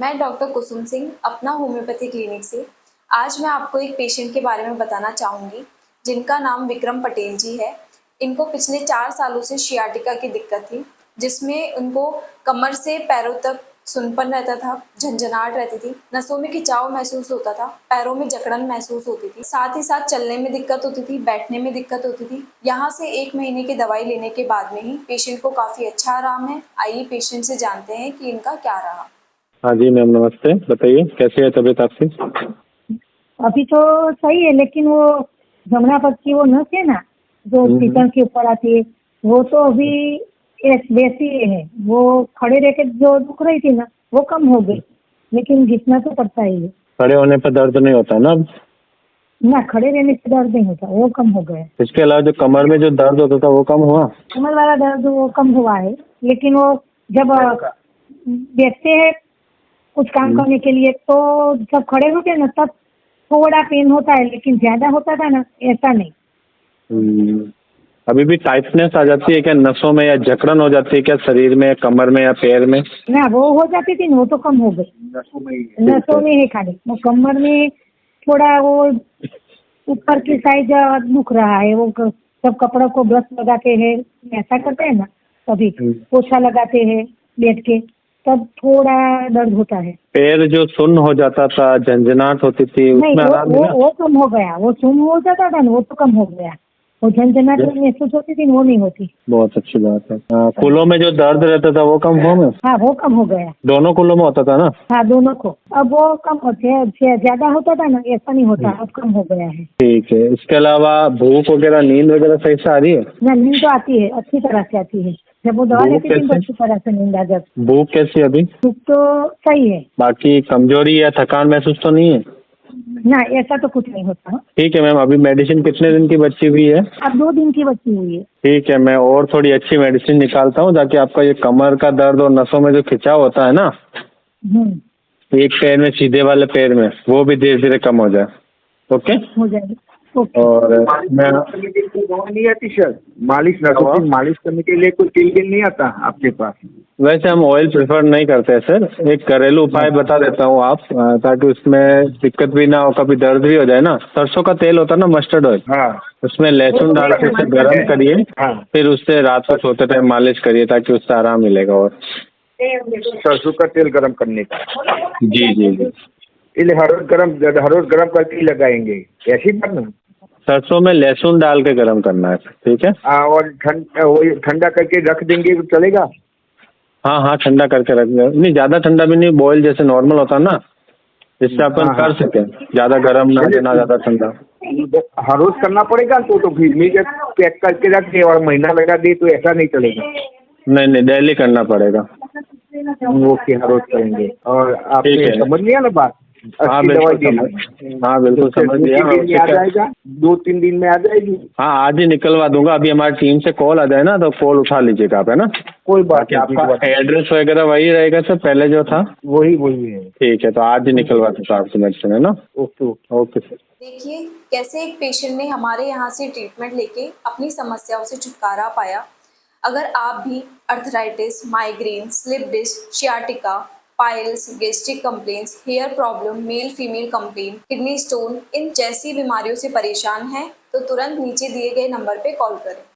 मैं डॉक्टर कुसुम सिंह अपना homeopathy clinic से आज मैं आपको एक पेशेंट के बारे में बताना चाहूँगी जिनका नाम विक्रम पटेल जी है। इनको पिछले 4 सालों से शियाटिका की दिक्कत थी, जिसमें उनको कमर से पैरों तक सुनपन रहता था, झंझनाहट रहती थी, नसों में खिंचाव महसूस होता था, पैरों में जकड़न महसूस होती थी, साथ ही साथ चलने में दिक्कत होती थी, बैठने में दिक्कत होती थी। यहाँ से 1 महीने की दवाई लेने के बाद में ही पेशेंट को काफ़ी अच्छा आराम है। आइए पेशेंट से जानते हैं कि इनका क्या रहा। हाँ जी मैम, नमस्ते। बताइए कैसी है तबीयत आपकी? अभी तो सही है, लेकिन वो जमुना पथ की वो नस है ना, जो सीसन के ऊपर आती है, वो तो अभी वैसी है। वो खड़े रह के जो दुख रही थी ना, वो कम हो गई, लेकिन घिसना तो पड़ता ही है। खड़े होने पर दर्द नहीं होता ना अब? ना, खड़े रहने से दर्द नहीं होता, वो कम हो गया। इसके अलावा जो कमर में जो दर्द होता था वो कम हुआ? कमर वाला दर्द वो कम हुआ है, लेकिन वो जब बैठते हैं कुछ काम करने के लिए, तो जब खड़े होते हैं ना, तब थोड़ा पेन होता है, लेकिन ज्यादा होता था ना, ऐसा नहीं। अभी भी टाइटनेस आ जाती है क्या नसों में, या जकड़न हो जाती है क्या शरीर में, कमर में या पैर में? ना, वो हो जाती थी, वो तो कम हो गई। नसों में है खाली, वो कमर में थोड़ा वो ऊपर की साइड दुख रहा है। वो सब कपड़ों को ब्रश लगाते हैं, ऐसा करते हैं ना, कभी पोछा लगाते हैं बैठ के, तब थोड़ा दर्द होता है। पैर जो सुन्न हो जाता था, झंझनाहट होती थी, नहीं, उसमें आराम मिला? वो कम हो गया। वो सुन हो जाता था ना, वो तो कम हो गया। वो झंझनाहट महसूस होती थी, वो नहीं होती। बहुत अच्छी बात है। कूलों में जो दर्द रहता था वो कम हुआ में? हाँ, वो कम हो गया। दोनों कूलों में होता था ना? हाँ, दोनों को। अब वो कम ज्यादा होता था ना, ऐसा नहीं होता, अब कम हो गया है। ठीक है। इसके अलावा भूख वगैरह, नींद वगैरह सही से आ रही है? ना, नींद तो आती है, अच्छी तरह से आती है। जब वो दवा लेती थी तो अच्छी तरह से नींद आ जाती। भूख कैसी है अभी? भूख तो सही है। बाकी कमजोरी या थकान महसूस तो नहीं है? ना, ऐसा तो कुछ नहीं होता। ठीक है मैम। अभी मेडिसिन कितने दिन की बची हुई है? अब 2 दिन की बची हुई है। ठीक है, मैं और थोड़ी अच्छी मेडिसिन निकालता हूँ ताकि आपका ये कमर का दर्द और नसों में जो खिंचाव होता है ना, एक पैर में, सीधे वाले पैर में, वो भी धीरे धीरे कम हो जाए। ओके, हो जाएगी। और मैं नहीं आती सर, मालिश नसों की मालिश करने के लिए कोई तेल नहीं आता आपके पास? वैसे हम ऑयल प्रेफर नहीं करते हैं सर। एक घरेलू उपाय बता देता हूँ आप, ताकि उसमें दिक्कत भी ना हो, कभी दर्द भी हो जाए ना। सरसों का तेल होता है ना, मस्टर्ड ऑयल, हाँ, उसमें लहसुन डाल के उसे गर्म करिए, हाँ। फिर उससे रात को सोते टाइम मालिश करिए ताकि उससे आराम मिलेगा। और सरसों का तेल गरम करने का? जी जी जी। इसलिए हर रोज गरम करके लगाएंगे, ऐसी बात ना? सरसों में लहसुन डाल के गरम करना है, ठीक है? और ठंडा करके रख देंगे तो चलेगा? हाँ हाँ, ठंडा करके रख दें। नहीं, ज़्यादा ठंडा भी नहीं, बॉयल जैसे नॉर्मल होता है ना, जिससे अपन कर सकें। ज़्यादा गर्म ना देना, ज़्यादा ठंडा। हर रोज करना पड़ेगा तो फिर में जब पैक करके रख दे और महीना लगा दे तो ऐसा नहीं चलेगा? नहीं नहीं, डेली करना पड़ेगा। ओके, हर रोज करेंगे। और आपने समझ लिया ना बात? हाँ बिल्कुल समझ लिया। आ जाएगा, 2-3 दिन में आ जाएगी। हाँ, आज ही निकलवा दूंगा। अभी हमारी टीम से कॉल आ जाए ना, तो कॉल उठा लीजिएगा आप, है ना? कोई बात नहीं। आपका एड्रेस वगैरह वही रहेगा सर, पहले जो था? वही है। ठीक है, तो आज ही निकलवा दूंगा आपकी मेडिसिन, है ना? Okay sir. देखिए कैसे एक पेशेंट ने हमारे यहाँ से ट्रीटमेंट लेके अपनी समस्याओं से छुटकारा पाया। अगर आप भी arthritis, migraine, slip disc, sciatica, piles, gastric complaints, hair problem, male female complaint, kidney stone, इन जैसी बीमारियों से परेशान हैं तो तुरंत नीचे दिए गए नंबर पे कॉल करें।